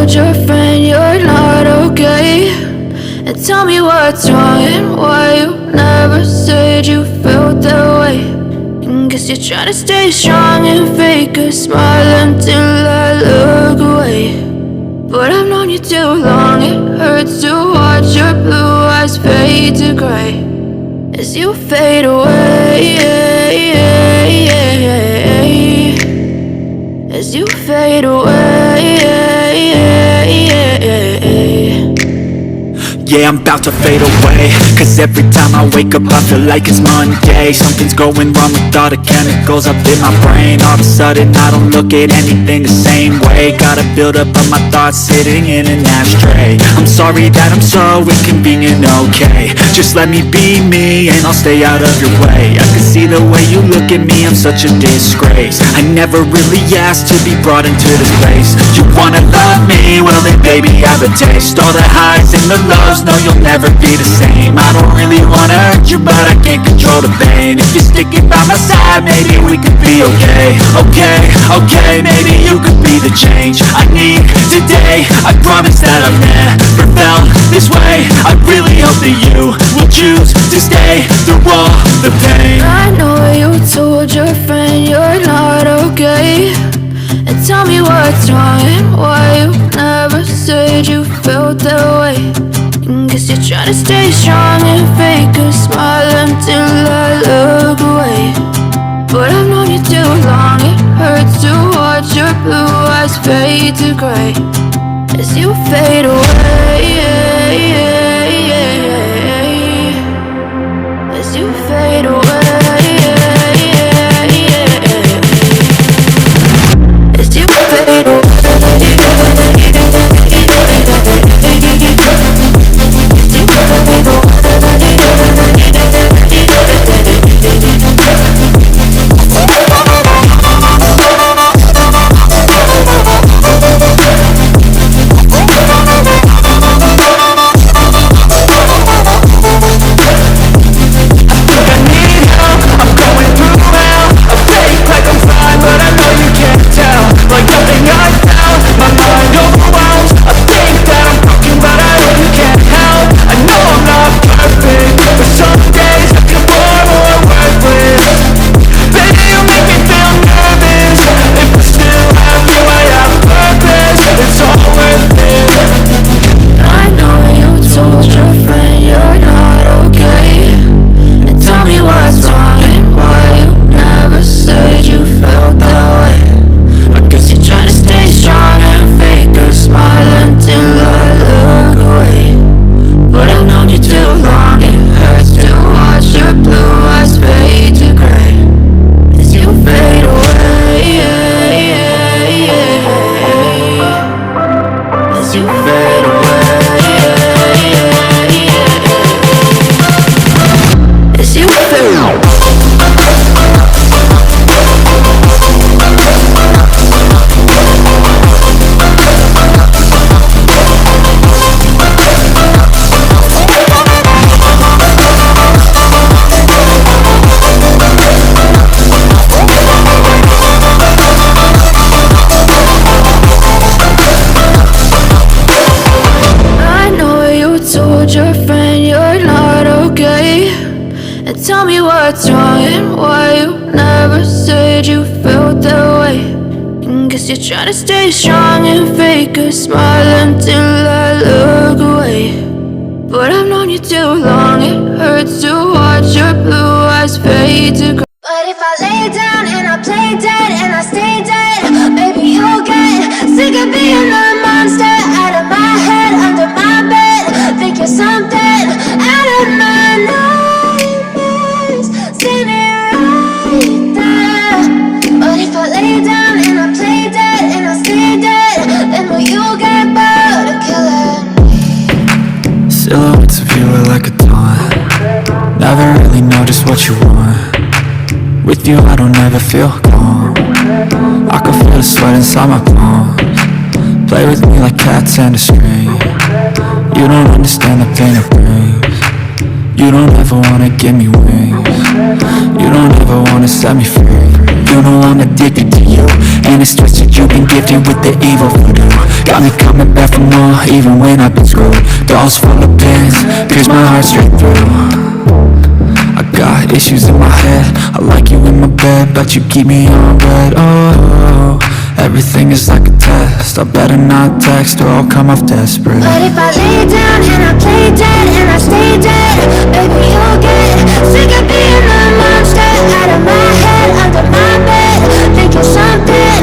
told your friend you're not okay? And tell me what's wrong and why you never said you felt that way. And guess you're trying to stay strong and fake a smile until I look away. But I've known you too long, it hurts to watch your blue eyes fade to gray as you fade away, as you fade away. Yeah, I'm about to fade away, cause every time I wake up I feel like it's Monday. Something's going wrong with all the chemicals up in my brain. All of a sudden I don't look at anything the same way. Gotta build up of my thoughts sitting in an ashtray. I'm sorry that I'm so inconvenient, okay? Just let me be me and I'll stay out of your way. I can see the way you look at me, I'm such a disgrace. I never really asked to be brought into this place. You wanna love me? Well then baby have a taste. All the highs and the lows, no you'll never be the same. I don't really wanna hurt you but I can't control the pain. If you're sticking by my side maybe we could be okay. Okay, maybe you could be the change I need today. I promise that I've never felt this way. I really hope that you will choose to stay through all the pain. I know you told your friend you're not okay. And tell me what's wrong and why you never said you felt that way. And guess you're trying to stay strong and fake a smile until I look away. But I've known you too long, it hurts to watch your blue eyes fade to gray as you fade away, as you fade away. Your friend you're not okay. And tell me what's wrong and why you never said you felt that way. And guess you're trying to stay strong and fake a smile until I look away. But I've known you too long, it hurts to watch your blue eyes fade to gray. But if I lay down and I play dead and I stay dead, maybe you'll get sick of being the monster out of my head, under my bed. Think you're something out of my nightmares, standing right there. But if I lay down and I play dead and I stay dead, then will you get bored of killing me? Silhouettes of you are like a taunt. Never really know just what you want. With you I don't ever feel calm. I can feel the sweat inside my palms. Play with me like cats and a string. You don't understand the pain it brings. You don't ever wanna give me wings. You don't ever wanna set me free. You know I'm addicted to you, and it's twisted, you've been gifted with the evil voodoo. Got me coming back for more, even when I've been screwed. Dolls full of pins, pierce my heart straight through. I got issues in my head, I like you in my bed, but you keep me on red. Oh, everything is like a test, I better not text or I'll come off desperate. But if I lay down and I play dead and I stay dead, baby, you'll get sick of being the monster out of my head, under my bed, thinking something